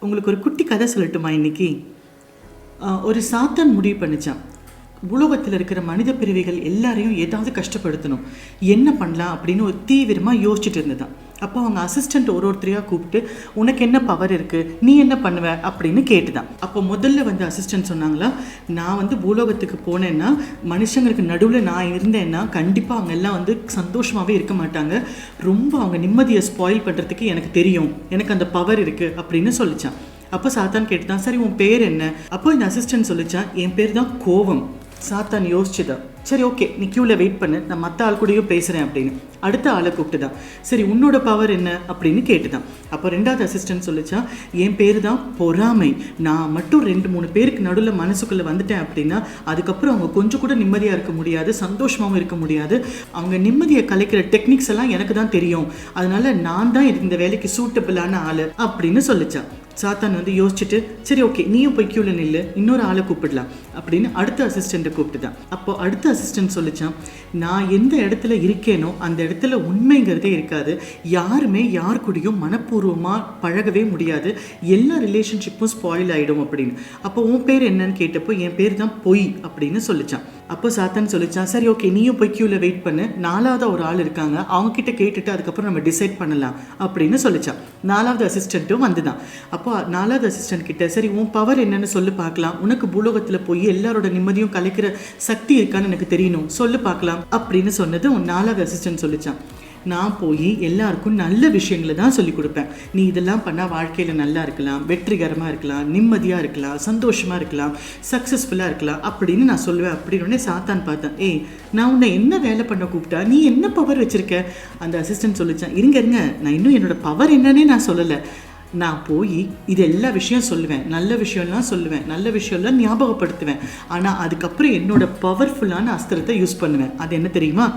உங்களுக்கு ஒரு குட்டி கதை சொல்லட்டுமா? இன்னைக்கு ஒரு சாத்தான் முடிவு பண்ணிச்சான், உலகத்தில் இருக்கிற மனித பிரிவுகள் எல்லாரையும் ஏதாவது கஷ்டப்படுத்தணும், என்ன பண்ணலாம் அப்படின்னு ஒரு தீவிரமாக யோசிச்சுட்டு இருந்ததான். அப்போ அவங்க அசிஸ்டண்ட் ஒருத்தரையாக கூப்பிட்டு, உனக்கு என்ன பவர் இருக்குது, நீ என்ன பண்ணுவ அப்படின்னு கேட்டுதான். அப்போ முதல்ல அசிஸ்டன்ட் சொன்னாங்களா, நான் பூலோகத்துக்கு போனேன்னா மனுஷங்களுக்கு நடுவில் நான் இருந்தேன்னா கண்டிப்பாக அவங்க எல்லாம் சந்தோஷமாகவே இருக்க மாட்டாங்க, ரொம்ப அவங்க நிம்மதியை ஸ்பாயில் பண்ணுறதுக்கு எனக்கு தெரியும், எனக்கு அந்த பவர் இருக்குது அப்படின்னு சொல்லிச்சான். அப்போ சாத்தான் கேட்டுதான், சரி உன் பேர் என்ன? அப்போ இந்த அசிஸ்டன்ட் சொல்லிச்சான், என் பேர் தான் கோவம். சாத்தான் யோசிச்சுதான், சரி ஓகே நீ க்யூவில் வெயிட் பண்ணு, நான் மற்ற ஆள் கூடயும் பேசுகிறேன் அப்படின்னு அடுத்த ஆளை கூப்பிட்டுதான். சரி உன்னோட பவர் என்ன அப்படின்னு கேட்டுதான். அப்போ ரெண்டாவது அசிஸ்டன்ட் சொல்லிச்சான், என் பேர் தான் பொறாமை, நான் மட்டும் 2-3 பேருக்கு நடுவில் மனசுக்குள்ளே வந்துட்டேன் அப்படின்னா அதுக்கப்புறம் அவங்க கொஞ்சம் கூட நிம்மதியாக இருக்க முடியாது, சந்தோஷமாகவும் இருக்க முடியாது, அவங்க நிம்மதியை கலைக்கிற டெக்னிக்ஸ் எல்லாம் எனக்கு தான் தெரியும், அதனால நான் தான் இந்த வேலைக்கு சூட்டபிளான ஆள் அப்படின்னு சொல்லிச்சான். சாத்தான் யோசிச்சுட்டு, சரி ஓகே நீயும் போய் க்யூவில் நில்லு, இன்னொரு ஆளை கூப்பிடலாம் அப்படின்னு அடுத்த அசிஸ்டண்ட்டை கூப்பிட்டுதான். அப்போ அடுத்த அசிஸ்டன்ட் சொல்லிச்சான், நான் எந்த இடத்துல இருக்கேனோ அந்த இடத்துல உண்மைங்கிறதே இருக்காது, யாருமே யார் கூடயும் மனப்பூர்வமாக பழகவே முடியாது, எல்லா ரிலேஷன்ஷிப்பும் ஸ்பாயில் ஆகிடும் அப்படின்னு. அப்போ உன் பேர் என்னன்னு கேட்டப்போ என் பேர் தான் பொய் அப்படின்னு சொல்லிச்சான். அப்போ சாத்தான் சொல்லிச்சான், சரி ஓகே நீயும் போய் க்யூவில் வெயிட் பண்ணு, 4வது ஒரு ஆள் இருக்காங்க, அவங்கக்கிட்ட கேட்டுட்டு அதுக்கப்புறம் நம்ம டிசைட் பண்ணலாம் அப்படின்னு சொல்லிச்சான். 4வது அசிஸ்டண்ட்டும் வந்துதான். அப்போ 4வது அசிஸ்டன்ட் கிட்ட, சரி உன் பவர் என்னன்னு சொல்லு பார்க்கலாம், உனக்கு பூலோகத்தில் போய் எல்லாரோட நிம்மதியும் கலைக்கிற சக்தி இருக்கான்னு எனக்கு தெரியணும், சொல்லு பார்க்கலாம் அப்படின்னு சொன்னது 4வது அசிஸ்டன்ட் சொல்லிச்சான். நான் போய் எல்லாருக்கும் நல்ல விஷயங்களை தான் சொல்லிக் கொடுப்பேன், நீ இதெல்லாம் பண்ணால் வாழ்க்கையில் நல்லா இருக்கலாம், வெற்றிகரமாக இருக்கலாம், நிம்மதியாக இருக்கலாம், சந்தோஷமாக இருக்கலாம், சக்ஸஸ்ஃபுல்லாக இருக்கலாம் அப்படின்னு நான் சொல்லுவேன் அப்படின்னு சாத்தான் பார்த்தேன். ஏய் நான் உன்னை என்ன வேலை பண்ண கூப்பிட்டா, நீ என்ன பவர் வச்சுருக்க? அந்த அசிஸ்டன்ட் சொல்லிச்சான், இருங்க நான் இன்னும் என்னோட பவர் என்னன்னே நான் சொல்லலை, நான் போய் இது எல்லா விஷயம் சொல்லுவேன், நல்ல விஷயம்லாம் சொல்லுவேன், நல்ல விஷயம்லாம் ஞாபகப்படுத்துவேன், ஆனால் அதுக்கப்புறம் என்னோட பவர்ஃபுல்லான அஸ்திரத்தை யூஸ் பண்ணுவேன். அது என்ன தெரியுமா?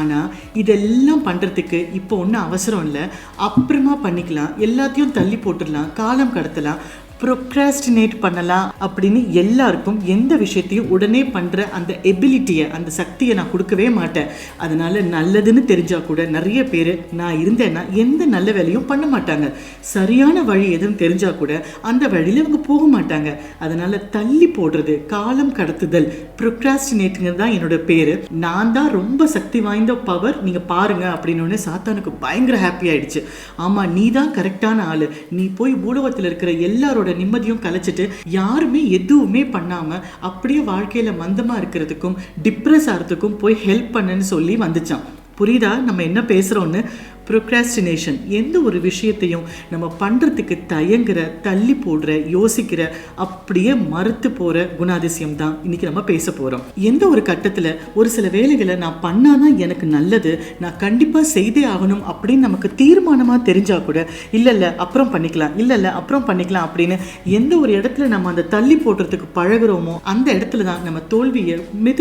ஆனால் இதெல்லாம் பண்ணுறதுக்கு இப்போ ஒன்றும் அவசரம் இல்லை, அப்புறமா பண்ணிக்கலாம், எல்லாத்தையும் தள்ளி போட்டுடலாம், காலம் கடத்தலாம், ப்ரொக்ராஸ்டினேட் பண்ணலாம் அப்படின்னு எல்லாருக்கும் எந்த விஷயத்தையும் உடனே பண்ணுற அந்த எபிலிட்டியை, அந்த சக்தியை நான் கொடுக்கவே மாட்டேன். அதனால் நல்லதுன்னு தெரிஞ்சால் கூட நிறைய பேர் நான் இருந்தேன்னா எந்த நல்ல வேலையும் பண்ண மாட்டாங்க, சரியான வழி எதுன்னு தெரிஞ்சால் கூட அந்த வழியில் இவங்க போக மாட்டாங்க. அதனால் தள்ளி போடுறது, காலம் கடத்துதல், ப்ரொக்ராஸ்டினேட்டுங்கிறது தான் என்னோட பேர். நான் தான் ரொம்ப சக்தி வாய்ந்த பவர், நீங்கள் பாருங்கள் அப்படின்னு சாத்தானுக்கு பயங்கர ஹாப்பி ஆயிடுச்சு. ஆமாம் நீ தான் கரெக்டான ஆள், நீ போய் பூலோகத்தில் இருக்கிற எல்லாரோட நிம்மதியும் கலைச்சிட்டு யாருமே எதுவுமே பண்ணாம அப்படியே வாழ்க்கையில மந்தமா இருக்கிறதுக்கும் டிப்ரெஸ் ஆகிறதுக்கும் போய் ஹெல்ப் பண்ணுன்னு சொல்லி வந்துச்சான். புரியுதா நம்ம என்ன பேசுறோம்னு? ப்ரொக்ராஸ்டினேஷன், எந்த ஒரு விஷயத்தையும் நம்ம பண்ணுறதுக்கு தயங்குற, தள்ளி போடுற, யோசிக்கிற, அப்படியே மறுத்து போகிற குணாதிசயம் தான் இன்றைக்கி நம்ம பேச போகிறோம். எந்த ஒரு கட்டத்தில் ஒரு சில வேலைகளை நான் பண்ணாதான் எனக்கு நல்லது, நான் கண்டிப்பாக செய்தே ஆகணும் அப்படின்னு நமக்கு தீர்மானமாக தெரிஞ்சால் கூட இல்லை அப்புறம் பண்ணிக்கலாம், இல்லை அப்புறம் பண்ணிக்கலாம் அப்படின்னு எந்த ஒரு இடத்துல நம்ம அந்த தள்ளி போடுறதுக்கு பழகிறோமோ அந்த இடத்துல தான் நம்ம தோல்வியை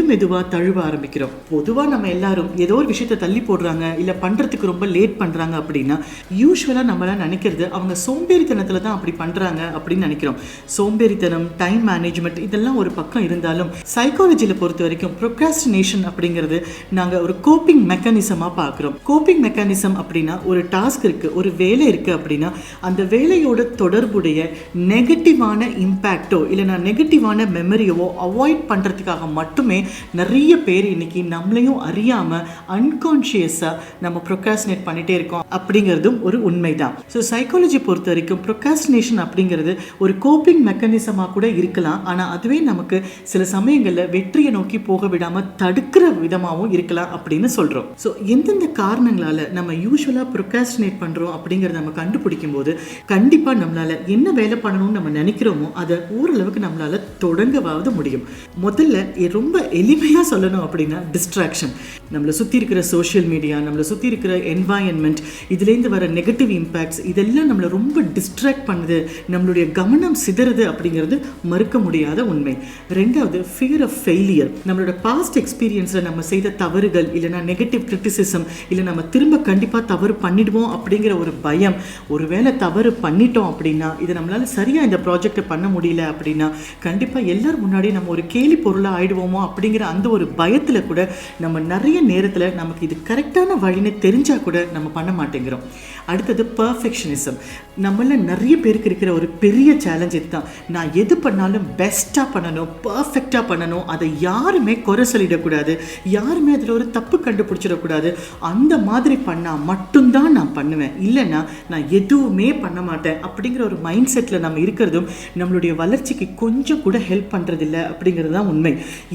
மெதுவாக தழுவ ஆரம்பிக்கிறோம். பொதுவாக நம்ம எல்லாரும் ஏதோ ஒரு விஷயத்தை தள்ளி போடுறாங்க, இல்லை பண்ணுறதுக்கு ரொம்ப லேட் பண்றாங்க அப்படின்னா யூசுவலாக நம்மளாம் நினைக்கிறது அவங்க சோம்பேறித்தனத்தில் தான் அப்படி பண்றாங்க அப்படின்னு நினைக்கிறோம். சோம்பேறித்தனம், டைம் மேனேஜ்மெண்ட் இதெல்லாம் ஒரு பக்கம் இருந்தாலும் சைக்காலஜியில் பொறுத்த வரைக்கும் ப்ரொக்ராஸ்டினேஷன் அப்படிங்கிறது நாங்கள் ஒரு கோப்பிங் மெக்கானிசமாக பார்க்குறோம். கோப்பிங் மெக்கானிசம் அப்படின்னா ஒரு டாஸ்க் இருக்குது, ஒரு வேலை இருக்குது அப்படின்னா அந்த வேலையோட தொடர்புடைய நெகட்டிவான இம்பேக்டோ இல்லைனா நெகட்டிவான மெமரியவோ அவாய்ட் பண்ணுறதுக்காக மட்டுமே நிறைய பேர் இன்னைக்கு நம்மளையும் அறியாமல் அன்கான்ஷியஸாக நம்ம ப்ரொக்ராஸ்டினேட் பண்ணிட்டு இருக்கோம் அப்படிங்கிறதும் ஒரு உண்மைதான். ஸோ சைக்காலஜி பொறுத்த வரைக்கும் ப்ரொக்ராஸ்டினேஷன் அப்படிங்கிறது ஒரு கோப்பிங் மெக்கானிசமாக கூட இருக்கலாம், ஆனால் அதுவே நமக்கு சில சமயங்களில் வெற்றியை நோக்கி போக விடாமல் தடுக்கிற விதமாகவும் இருக்கலாம் அப்படின்னு சொல்கிறோம். ஸோ எந்தெந்த காரணங்களால் நம்ம யூஸ்வலாக ப்ரொக்ராஸ்டினேட் பண்ணுறோம் அப்படிங்கிறத நம்ம கண்டுபிடிக்கும் போது கண்டிப்பாக நம்மளால் என்ன வேலை பண்ணணும்னு நம்ம நினைக்கிறோமோ அதை ஓரளவுக்கு நம்மளால் தொடங்கவாவது முடியும். முதல்ல ரொம்ப எளிமையாக சொல்லணும் அப்படின்னா டிஸ்ட்ராக்ஷன். நம்மளை சுற்றி இருக்கிற சோஷியல் மீடியா, நம்மளை சுற்றி இருக்கிற என்வாயன்மெண்ட், இதுலேருந்து வர நெகட்டிவ் இம்பேக்ட்ஸ் இதெல்லாம் நம்மளை ரொம்ப டிஸ்ட்ராக்ட் பண்ணுது, நம்மளுடைய கவனம் சிதறுது அப்படிங்கிறது மறுக்க முடியாத உண்மை. ரெண்டாவது ஃபியர் ஆஃப் ஃபெயிலியர். நம்மளோட பாஸ்ட் எக்ஸ்பீரியன்ஸில் நம்ம செய்த தவறுகள் இல்லைனா நெகட்டிவ் கிரிட்டிசிசம், இல்லை நம்ம திரும்ப கண்டிப்பாக தவறு பண்ணிடுவோம் அப்படிங்கிற ஒரு பயம். ஒருவேளை தவறு பண்ணிட்டோம் அப்படின்னா இதை நம்மளால் சரியாக இந்த ப்ராஜெக்டை பண்ண முடியல அப்படின்னா கண்டிப்பாக எல்லாரும் முன்னாடி நம்ம ஒரு கேலி பொருளாக ஆயிடுவோமோ அப்படிங்கிற அந்த ஒரு பயத்தில் கூட நம்ம நிறைய நேரத்தில் நமக்கு இது கரெக்டான வழின்னு தெரிஞ்சால் கூட நம்ம நம்ம பண்ண மாட்டேங்கிறோம். அடுத்தது பர்ஃபெக்ஷனிசம். நம்மள நிறைய பேருக்கு இருக்கிற ஒரு பெரிய சேலஞ்ச் இதுதான். நான் எது பண்ணாலும் பெஸ்ட்டாக பண்ணணும், பர்ஃபெக்டாக பண்ணணும், அதை யாருமே குறை சொல்லிடக்கூடாது, யாருமே அதில் ஒரு தப்பு கண்டுபிடிச்சிடக்கூடாது, அந்த மாதிரி பண்ணால் மட்டும்தான் நான் பண்ணுவேன், இல்லைன்னா நான் எதுவுமே பண்ண மாட்டேன் அப்படிங்கிற ஒரு மைண்ட் செட்டில் நம்ம இருக்கிறதும் நம்மளுடைய வளர்ச்சிக்கு கொஞ்சம் கூட ஹெல்ப் பண்ணுறதில்ல அப்படிங்கிறது தான் உண்மை.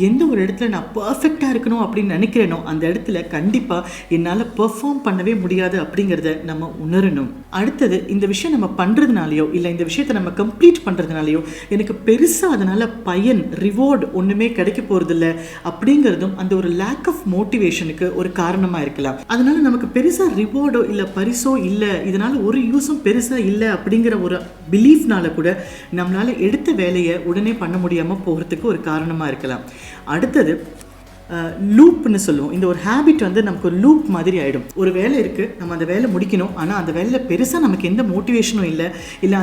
எந்த ஒரு இடத்துல நான் பர்ஃபெக்டாக இருக்கணும் அப்படின்னு நினைக்கிறேனோ அந்த இடத்துல கண்டிப்பாக என்னால் பெர்ஃபார்ம் பண்ணவே முடியாது அப்படிங்கிறத நம்ம உணரணும். அடுத்தது, இந்த விஷயம் நம்ம பண்ணுறதுனாலையோ இல்லை இந்த விஷயத்தை நம்ம கம்ப்ளீட் பண்ணுறதுனாலையோ எனக்கு பெருசாக அதனால் பயன், ரிவார்டு ஒன்றுமே கிடைக்க போகிறதில்ல அப்படிங்கிறதும் அந்த ஒரு லேக் ஆஃப் மோட்டிவேஷனுக்கு ஒரு காரணமாக இருக்கலாம். அதனால நமக்கு பெருசாக ரிவார்டோ இல்லை பரிசோ இல்லை, இதனால் ஒரு யூஸும் பெருசாக இல்லை அப்படிங்கிற ஒரு பிலீஃப்னால கூட நம்மளால் எடுத்த வேலையை உடனே பண்ண முடியாமல் போகிறதுக்கு ஒரு காரணமாக இருக்கலாம். அடுத்தது லூப்னு சொல்லுவோம். இந்த ஒரு ஹேபிட் வந்து நமக்கு ஒரு லூப் மாதிரி ஆகிடும். ஒரு வேலை இருக்குது, நம்ம அந்த வேலை முடிக்கணும், ஆனால் அந்த வேலையில் பெருசாக நமக்கு எந்த மோட்டிவேஷனும் இல்லை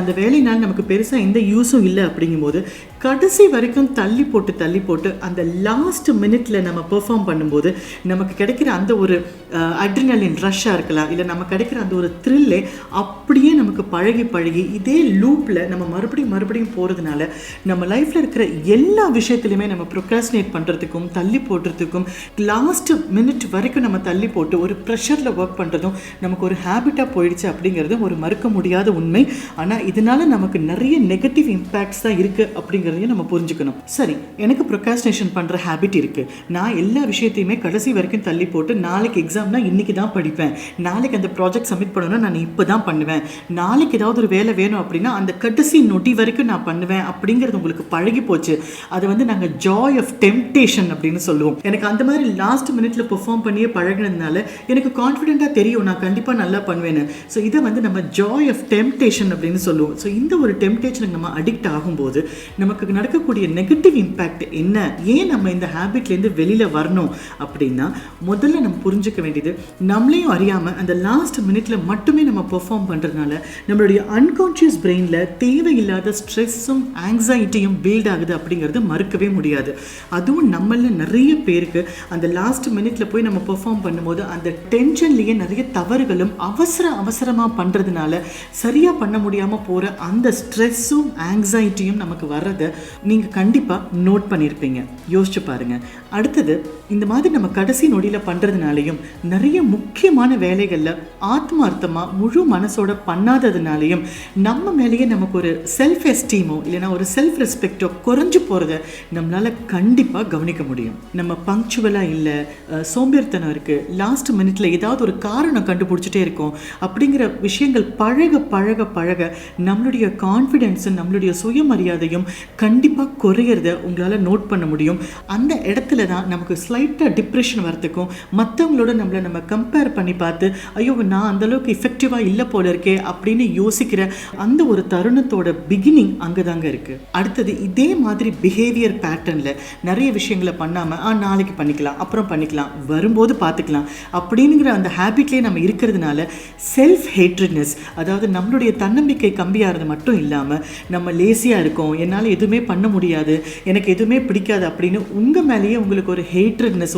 அந்த வேலையினால் நமக்கு பெருசாக எந்த யூஸும் இல்லை அப்படிங்கும்போது கடைசி வரைக்கும் தள்ளி போட்டு அந்த லாஸ்ட் மினிட்ல நம்ம பெர்ஃபார்ம் பண்ணும்போது நமக்கு கிடைக்கிற அந்த ஒரு அட்ரினலின் ரஷ்ஷாக இருக்கலாம், இல்லை நம்ம கிடைக்கிற அந்த ஒரு த்ரில்லே அப்படியே நமக்கு பழகி இதே லூப்பில் நம்ம மறுபடியும் போகிறதுனால நம்ம லைஃப்பில் இருக்கிற எல்லா விஷயத்துலையுமே நம்ம ப்ரொக்ராஸ்டினேட் பண்ணுறதுக்கும் தள்ளி போடுறதுக்கும் லாஸ்ட் மினிட் வரைக்கும் நம்ம தள்ளி போட்டு ஒரு ப்ரெஷரில் ஒர்க் பண்ணுறதும் நமக்கு ஒரு ஹேபிட்டாக போயிடுச்சு அப்படிங்கிறது ஒரு மறுக்க முடியாத உண்மை. ஆனால் இதனால நமக்கு நிறைய நெகட்டிவ் இம்பேக்ட்ஸ் தான் இருக்குது அப்படிங்கிறதையும் நம்ம புரிஞ்சுக்கணும். சரி, எனக்கு ப்ரொக்ராஸ்டினேஷன் பண்ணுற ஹேபிட் இருக்குது, நான் எல்லா விஷயத்தையுமே கடைசி வரைக்கும் தள்ளி போட்டு நாளைக்கு எக்ஸாம்னா இன்றைக்கி தான் படிப்பேன், நாளைக்கு அந்த ப்ராஜெக்ட் சப்மிட் பண்ணணும்னா நான் இப்போ தான் பண்ணுவேன், நாளைக்கு ஏதாவது ஒரு வேலை வேணும் அப்படின்னா அந்த கடைசி நொடி வரைக்கும் நான் பண்ணுவேன் அப்படிங்கிறது உங்களுக்கு பழகி போச்சு. அதை வந்து நாங்கள் ஜாய் ஆஃப் டெம்ப்டேஷன் அப்படின்னு சொல்லுவோம். எனக்கு அந்த மாதிரி லாஸ்ட் மினிட்ல பெர்ஃபார்ம் பண்ணியே பழகினதுனால எனக்கு கான்ஃபிடென்ட்டாக தெரியும் நான் கண்டிப்பாக நல்லா பண்ணுவேன்னு. ஸோ இதை வந்து நம்ம ஜாய் ஆஃப் டெம்ப்டேஷன் அப்படின்னு சொல்லுவோம். ஸோ இந்த ஒரு டெம்ப்டேஷனுக்கு நம்ம அடிக்ட் ஆகும்போது நமக்கு நடக்கக்கூடிய நெகட்டிவ் இம்பேக்ட் என்ன, ஏன் நம்ம இந்த ஹேபிட்லேருந்து வெளியில் வரணும் அப்படின்னா, முதல்ல நம்ம புரிஞ்சுக்க வேண்டியது, நம்மளையும் அறியாமல் அந்த லாஸ்ட் மினிட்ல மட்டுமே நம்ம பெர்ஃபார்ம் பண்ணுறதுனால நம்மளுடைய அன்கான்ஷியஸ் பிரெயினில் தேவையில்லாத ஸ்ட்ரெஸ்ஸும் ஆங்ஸைட்டியும் பில்ட் ஆகுது அப்படிங்கிறது மறுக்கவே முடியாது. அதுவும் நம்மள நிறைய பேருக்கு அந்த லாஸ்ட் மினிட்ல போய் நம்ம பெர்ஃபார்ம் பண்ணும்போது அந்த டென்ஷன்லேயே நிறைய தவறுகளும் அவசரமாக பண்ணுறதுனால சரியாக பண்ண முடியாமல் போகிற அந்த ஸ்ட்ரெஸ்ஸும் ஆங்ஸைட்டியும் நமக்கு வர்றதை நீங்கள் கண்டிப்பாக நோட் பண்ணியிருப்பீங்க. யோசிச்சு பாருங்க. அடுத்தது, இந்த மாதிரி நம்ம கடைசி நொடியில் பண்ணுறதுனாலையும் நிறைய முக்கியமான வேலைகளில் ஆத்மார்த்தமாக முழு மனசோட பண்ணாததுனாலையும் நம்ம மேலேயே நமக்கு ஒரு செல்ஃப் எஸ்டீமோ இல்லைனா ஒரு செல்ஃப் ரெஸ்பெக்டோ குறைஞ்சு போகிறத நம்மளால் கண்டிப்பாக கவனிக்க முடியும். நம்ம பங்க்சுவலாக இல்லை, சோம்பேறித்தனம் இருக்குது, லாஸ்ட் மினிட்ல ஏதாவது ஒரு காரணம் கண்டுபிடிச்சிட்டே இருக்கோம் அப்படிங்கிற விஷயங்கள் பழக நம்மளுடைய கான்ஃபிடென்ஸும் நம்மளுடைய சுயமரியாதையும் கண்டிப்பாக குறையிறத உங்களால் நோட் பண்ண முடியும். அந்த இடத்துல தான் நமக்கு ஸ்லைட்டாக டிப்ரெஷன் வரத்துக்கும், மற்றவங்களோட நம்ம கம்பேர் பண்ணி பார்த்து ஐயோ நான் அந்தளவுக்கு இஃபெக்டிவாக இல்லை போல இருக்கே அப்படின்னு யோசிக்கிற அந்த ஒரு தருணத்தோட பிகினிங் அங்கே தாங்க இருக்குது. அடுத்தது, இதே மாதிரி பிஹேவியர் பேட்டர்னில் நிறைய விஷயங்களை பண்ணாமல் நாளைக்கு பண்ணிக்கலாம், அப்புறம் பண்ணிக்கலாம், வரும்போது பார்த்துக்கலாம் அப்படிங்கிற அந்த ஹேபிட்லேயே நம்ம இருக்கிறதுனால செல்ஃப் ஹேட்ரட்னஸ், அதாவது நம்மளுடைய தன்னம்பிக்கை கம்மியாகிறது மட்டும் இல்லாமல் நம்ம லேசியாக இருக்கோம், என்னால் எதுவுமே பண்ண முடியாது, எனக்கு எதுவுமே பிடிக்காது அப்படின்னு உங்கள் மேலேயே உங்களுக்கு ஒரு ஹேட்ரட்னஸ்,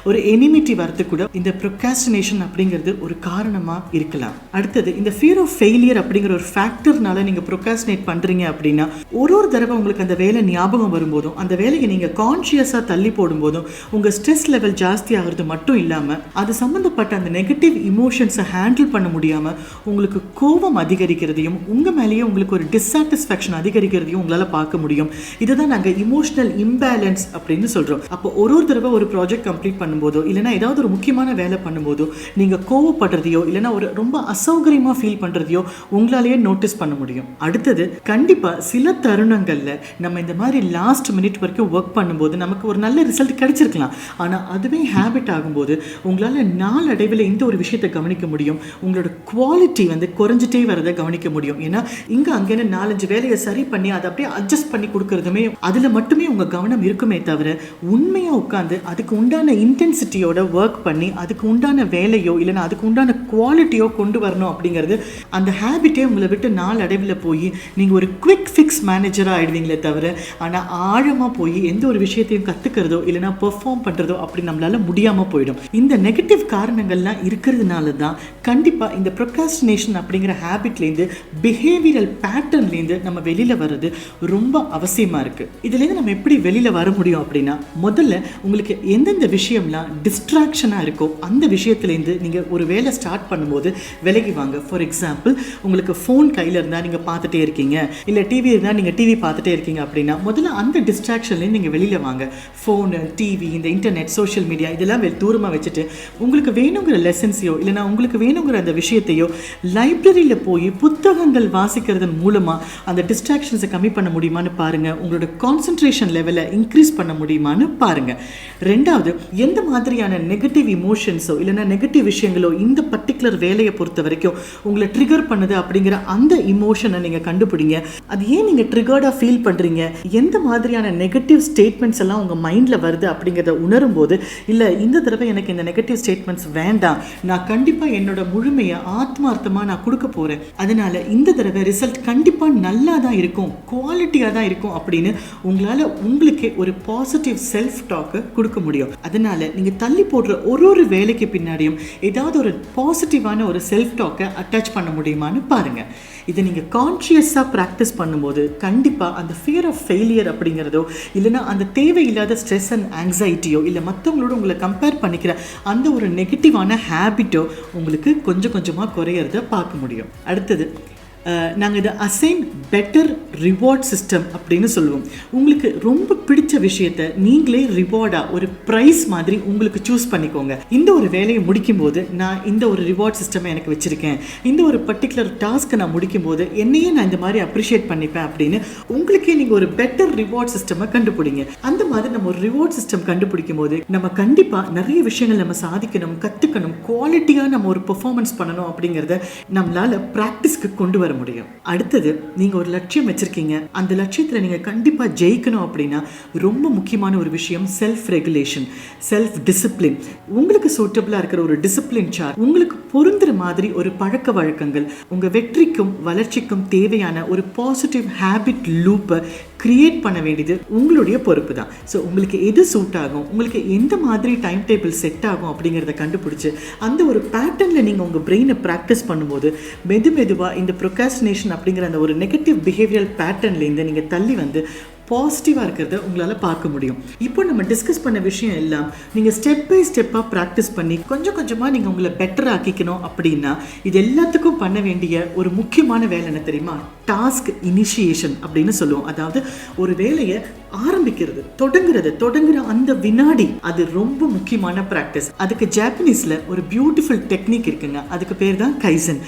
ஒரு எனிமிட்டி வரது கூட இந்த ப்ரொக்ராஸ்டினேஷன் அப்படிங்கிறது ஒரு காரணமாக இருக்கலாம். அடுத்தது, இந்த ஃபியர் ஆஃப் ஃபெயிலியர் அப்படிங்கிற ஒரு ஃபேக்டர்னால நீங்கள் ப்ரொக்ராஸ்டினேட் பண்ணுறீங்க அப்படின்னா ஒரு தடவை உங்களுக்கு அந்த வேலை ஞாபகம் வரும்போதும் அந்த வேலையை நீங்கள் கான்ஷியஸாக தள்ளி போடும்போதும் உங்கள் ஸ்ட்ரெஸ் லெவல் ஜாஸ்தி ஆகிறது மட்டும் இல்லாமல் அது சம்மந்தப்பட்ட அந்த நெகட்டிவ் இமோஷன்ஸை ஹேண்டில் பண்ண முடியாமல் உங்களுக்கு கோபம் அதிகரிக்கிறதையும் உங்கள் மேலேயே உங்களுக்கு ஒரு டிஸாட்டிஸ்ஃபேக்ஷன் அதிகரிக்கிறதையும் உங்களால் பார்க்க முடியும். இதை தான் நாங்கள் இமோஷனல் இம்பேலன்ஸ் அப்படின்னு சொல்கிறோம். அப்போ ஒரு தடவை ஒரு ப்ராஜெக்ட் கம்ப்ளீட் பண்ணும்போதோ இல்லைனா ஏதாவது ஒரு முக்கியமான வேலை பண்ணும்போதோ நீங்கள் கோவப்படுறதையோ இல்லைனா ஒரு ரொம்ப அசௌகரியமாக ஃபீல் பண்ணுறதையோ உங்களாலேயே நோட்டீஸ் பண்ண முடியும். அடுத்தது, கண்டிப்பாக சில தருணங்களில் நம்ம இந்த மாதிரி லாஸ்ட் மினிட் வரைக்கும் ஒர்க் பண்ணும்போது நமக்கு ஒரு நல்ல ரிசல்ட் கிடைச்சிருக்கலாம். ஆனால் அதுவே ஹேபிட் ஆகும்போது உங்களால் நாளடைவில் இந்த ஒரு விஷயத்தை கவனிக்க முடியும், உங்களோட குவாலிட்டி வந்து குறைஞ்சிட்டே வரதை கவனிக்க முடியும். ஏன்னா இங்கே அங்கேன்னு 4-5 வேலையை சரி பண்ணி அதை அப்படியே அட்ஜஸ்ட் பண்ணி கொடுக்கறதுமே அதில் மட்டுமே உங்கள் கவனம் இருக்குமே தவிர உண்மையாக உட்காந்து அதுக்கு உண்டான இன்டென்சிட்டியோட ஒர்க் பண்ணி அதுக்கு உண்டான வேலையோ இல்லைனா அதுக்கு உண்டான குவாலிட்டியோ கொண்டு வரணும் அப்படிங்கிறது அந்த ஹேபிட்டே உங்களை விட்டு நாளடைவில் போய் நீங்கள் ஒரு குவிக் ஃபிக்ஸ் மேனேஜராக ஆகிடுவீங்களே தவிர ஆனால் ஆழமாக போய் எந்த ஒரு விஷயத்தையும் கற்றுக்கிறதோ இல்லைனா பெர்ஃபார்ம் பண்ணுறதோ அப்படி நம்மளால முடியாமல் போயிடும். இந்த நெகட்டிவ் காரணங்கள்லாம் இருக்கிறதுனால தான் கண்டிப்பாக இந்த ப்ரொக்ராஸ்டினேஷன் அப்படிங்கிற ஹேபிட்லேருந்து பிஹேவியரல் பேட்டர்ன்லேருந்து நம்ம வெளியில் வர்றது ரொம்ப அவசியமாக இருக்குது. இதுலேருந்து நம்ம எப்படி வெளியில் வர முடியும் அப்படின்னா, முதல்ல உங்களுக்கு எந்தெந்த விஷயம்லாம் டிஸ்ட்ராக்ஷனாக இருக்கோ அந்த விஷயத்துலேருந்து நீங்கள் ஒரு வேலை ஸ்டார்ட் பண்ணும்போது விலகி வாங்க. ஃபார் எக்ஸாம்பிள், உங்களுக்கு ஃபோன் கையில் இருந்தால் நீங்கள் பார்த்துட்டே இருக்கீங்க, இல்லை டிவி இருந்தால் நீங்கள் டிவி பார்த்துட்டே இருக்கீங்க அப்படின்னா முதல்ல அந்த டிஸ்ட்ராக்ஷன்லேருந்து நீங்கள் வெளியில் வாங்க. ஃபோனு, டிவி, இந்த இன்டர்நெட், சோஷியல் மீடியா இதெல்லாம் தூரமாக வச்சுட்டு உங்களுக்கு வேணுங்கிற லெசன்ஸையோ இல்லைனா உங்களுக்கு வேணுங்கிற அந்த விஷயத்தையோ லைப்ரரியில் போய் புத்தகங்கள் வாசிக்கிறதன் மூலமாக அந்த டிஸ்ட்ராக்ஷன்ஸை கம்மி பண்ண முடியுமான்னு பாருங்கள். உங்களோட கான்சன்ட்ரேஷன் லெவலை இன்க்ரீஸ் பண்ண முடியுமான்னு பாருங்கள். ரெண்டாவது, எந்த மாதிரியான நெகட்டிவ் இமோஷன்ஸோ இல்லைனா நெகட்டிவ் விஷயங்களோ இந்த பர்டிகுலர் வேலையை பொறுத்த வரைக்கும் உங்களை ட்ரிகர் பண்ணுது அப்படிங்கிற அந்த இமோஷனை நீங்கள் கண்டுபிடிங்க. அது ஏன் நீங்கள் ட்ரிகர்டாக ஃபீல் பண்ணுறீங்க, எந்த மாதிரியான நெகட்டிவ் ஸ்டேட்மெண்ட்ஸ் எல்லாம் உங்கள் மைண்டில் வருது அப்படிங்கிறத உணரும் போது, இல்லை இந்த தடவை எனக்கு இந்த நெகட்டிவ் ஸ்டேட்மெண்ட்ஸ் வேண்டாம், நான் கண்டிப்பாக என்னோட முழுமையை ஆத்மார்த்தமாக நான் கொடுக்க போகிறேன், அதனால இந்த தடவை ரிசல்ட் கண்டிப்பாக நல்லா தான் இருக்கும், குவாலிட்டியாக தான் இருக்கும் அப்படின்னு உங்களால் உங்களுக்கே ஒரு பாசிட்டிவ் செல்ஃப் டாக்கை கொடுக்க முடியும். அதனால நீங்கள் தள்ளி போடுற ஒரு வேலைக்கு பின்னாடியும் ஏதாவது ஒரு பாசிட்டிவான ஒரு செல்ஃப் டாக்கை அட்டாச் பண்ண முடியுமான்னு பாருங்கள். இதை நீங்கள் கான்ஷியஸாக ப்ராக்டிஸ் பண்ணும்போது கண்டிப்பாக அந்த ஃபியர் ஆஃப் ஃபெயிலியர் அப்படிங்கிறதோ இல்லைனா அந்த தேவையில்லாத ஸ்ட்ரெஸ் அண்ட் ஆங்ஸைட்டியோ இல்லை மற்றவங்களோட உங்களை கம்பேர் பண்ணிக்கிற அந்த ஒரு நெகட்டிவான ஹேபிட்டோ உங்களுக்கு கொஞ்சம் கொஞ்சமாக குறையிறத பார்க்க முடியும். அடுத்தது, நாங்கள் இதை அசைன் பெட்டர் ரிவார்ட் சிஸ்டம் அப்படின்னு சொல்லுவோம். உங்களுக்கு ரொம்ப பிடிச்ச விஷயத்தை நீங்களே ரிவார்டாக ஒரு ப்ரைஸ் மாதிரி உங்களுக்கு சூஸ் பண்ணிக்கோங்க. இந்த ஒரு வேலையை முடிக்கும்போது நான் இந்த ஒரு ரிவார்ட் சிஸ்டமை எனக்கு வச்சுருக்கேன், இந்த ஒரு பர்டிகுலர் டாஸ்க்கை நான் முடிக்கும்போது என்னையே நான் இந்த மாதிரி அப்ரிஷியேட் பண்ணிப்பேன் அப்படின்னு உங்களுக்கே நீங்கள் ஒரு பெட்டர் ரிவார்ட் சிஸ்டமை கண்டுபிடிங்க. அந்த மாதிரி நம்ம ஒரு ரிவார்ட் சிஸ்டம் கண்டுபிடிக்கும் போது நம்ம கண்டிப்பாக நிறைய விஷயங்கள் நம்ம சாதிக்கணும், கற்றுக்கணும், குவாலிட்டியாக நம்ம ஒரு பெர்ஃபார்மன்ஸ் பண்ணணும் அப்படிங்கிறத நம்மளால் ப்ராக்டிஸ்க்கு கொண்டு வர முடியும். அடுத்தது, நீங்க ஒரு லட்சியம் வச்சிருக்கீங்க, அந்த லட்சியத்துல நீங்க கண்டிப்பா ஜெயிக்கணும் அப்படின்னா ரொம்ப முக்கியமான ஒரு விஷயம் செல்ஃப் ரெகுலேஷன், செல்ஃப் டிசிப்ளின். உங்களுக்கு சூட்டபிளா இருக்கிற ஒரு டிசிப்ளின் சார்ட், உங்களுக்கு பொருந்துற மாதிரி ஒரு பழக்க வழக்கங்கள், உங்க வெற்றிக்கும் வளர்ச்சிக்கும் தேவையான ஒரு பாசிட்டிவ் ஹேபிட் லூப்பை கிரியேட் பண்ண வேண்டியது உங்களுடைய பொறுப்பு தான். ஸோ உங்களுக்கு எது சூட் ஆகும், உங்களுக்கு எந்த மாதிரி டைம் டேபிள் செட் ஆகும் அப்படிங்கிறத கண்டுபிடிச்சு அந்த ஒரு பேட்டர்னில் நீங்கள் உங்கள் பிரெயினை ப்ராக்டிஸ் பண்ணும்போது மெதுவாக இந்த ப்ரொக்ராஸ்டினேஷன் அப்படிங்கிற அந்த ஒரு நெகட்டிவ் பிஹேவியரல் பேட்டர்ன்லேருந்து நீங்கள் தள்ளி வந்து பாசிட்டிவாக இருக்கிறத உங்களால் பார்க்க முடியும். இப்போ நம்ம டிஸ்கஸ் பண்ண விஷயம் எல்லாம் நீங்கள் ஸ்டெப் பை ஸ்டெப்பாக ப்ராக்டிஸ் பண்ணி கொஞ்சம் கொஞ்சமாக நீங்கள் உங்களை பெட்டர் ஆக்கிக்கணும் அப்படின்னா இது எல்லாத்துக்கும் பண்ண வேண்டிய ஒரு முக்கியமான வேலை என்ன தெரியுமா? டாஸ்க் இனிஷியேஷன் அப்படின்னு சொல்லுவோம். அதாவது ஒரு வேலையை ஆரம்பிக்கிறது, தொடங்குற அந்த வினாடி அது ரொம்ப முக்கியமான ப்ராக்டிஸ். அதுக்கு ஜாப்பனீஸில் ஒரு பியூட்டிஃபுல் டெக்னிக் இருக்குங்க, அதுக்கு பேர் தான் கைசன்.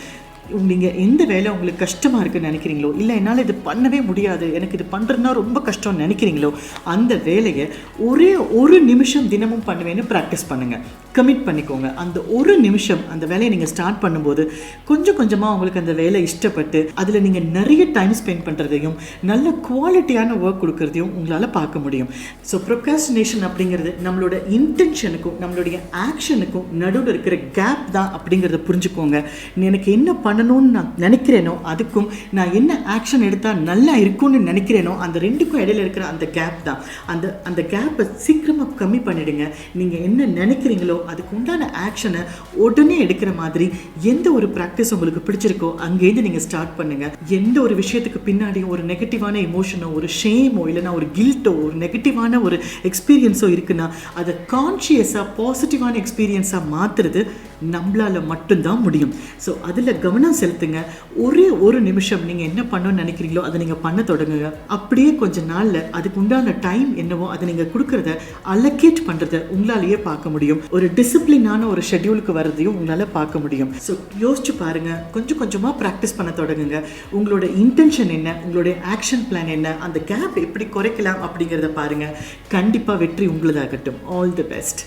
நீங்கள் எந்த வேலை உங்களுக்கு கஷ்டமாக இருக்குன்னு நினைக்கிறீங்களோ, இல்லை என்னால் இது பண்ணவே முடியாது, எனக்கு இது பண்ணுறதுனா ரொம்ப கஷ்டம்னு நினைக்கிறீங்களோ, அந்த வேலையை ஒரே ஒரு நிமிஷம் தினமும் பண்ணுவேன்னு ப்ராக்டிஸ் பண்ணுங்கள். கமிட் பண்ணிக்கோங்க. அந்த ஒரு நிமிஷம் அந்த வேலையை நீங்கள் ஸ்டார்ட் பண்ணும்போது கொஞ்சம் கொஞ்சமாக உங்களுக்கு அந்த வேலை இஷ்டப்பட்டு அதில் நீங்கள் நிறைய டைம் ஸ்பெண்ட் பண்ணுறதையும் நல்ல குவாலிட்டியான ஒர்க் கொடுக்கறதையும் உங்களால் பார்க்க முடியும். ஸோ ப்ரொக்ராஸ்டினேஷன் அப்படிங்கிறது நம்மளோட இன்டென்ஷனுக்கும் நம்மளுடைய ஆக்ஷனுக்கும் நடுவில் இருக்கிற கேப் தான் அப்படிங்கிறத புரிஞ்சுக்கோங்க. எனக்கு என்ன பண்ணணும்னு நான் நினைக்கிறேனோ அதுக்கும் நான் என்ன ஆக்ஷன் எடுத்தால் நல்லா இருக்கும்னு நினைக்கிறேனோ அந்த ரெண்டுக்கும் இடையில இருக்கிற அந்த கேப் தான். அந்த கேப்பை சீக்கிரமாக கம்மி பண்ணிடுங்க. நீங்கள் என்ன நினைக்கிறீங்களோ அதுக்கு உண்டான ஆக்ஷனை உடனே எடுக்கிற மாதிரி எந்த ஒரு ப்ராக்டிஸ் உங்களுக்கு பிடிச்சிருக்கோ அங்கேருந்து நீங்கள் ஸ்டார்ட் பண்ணுங்க. எந்த ஒரு விஷயத்துக்கு பின்னாடியும் ஒரு நெகட்டிவான இமோஷனோ, ஒரு ஷேமோ, இல்லைனா ஒரு கில்ட்டோ, ஒரு நெகட்டிவான ஒரு எக்ஸ்பீரியன்ஸோ இருக்குன்னா அதை கான்ஷியஸாக பாசிட்டிவான எக்ஸ்பீரியன்ஸாக மாற்றுறது நம்மளால் மட்டும்தான் முடியும். ஸோ அதில் கவனம் செலுத்துங்க. ஒரே ஒரு நிமிஷம் நீங்கள் என்ன பண்ணணும்னு நினைக்கிறீங்களோ அதை நீங்கள் பண்ண தொடங்குங்க. அப்படியே கொஞ்ச நாளில் அதுக்கு உண்டான டைம் என்னவோ அதை நீங்கள் கொடுக்குறத அலோகேட் பண்ணுறதை உங்களாலேயே பார்க்க முடியும். ஒரு டிசிப்ளினான ஒரு ஷெட்யூலுக்கு வர்றதையும் உங்களால் பார்க்க முடியும். ஸோ யோசிச்சு பாருங்கள், கொஞ்சம் கொஞ்சமாக ப்ராக்டிஸ் பண்ண தொடங்குங்க. உங்களோட இன்டென்ஷன் என்ன, உங்களுடைய ஆக்ஷன் பிளான் என்ன, அந்த கேப் எப்படி குறைக்கலாம் அப்படிங்கிறத பாருங்கள். கண்டிப்பாக வெற்றி உங்களதாகட்டும். All the best.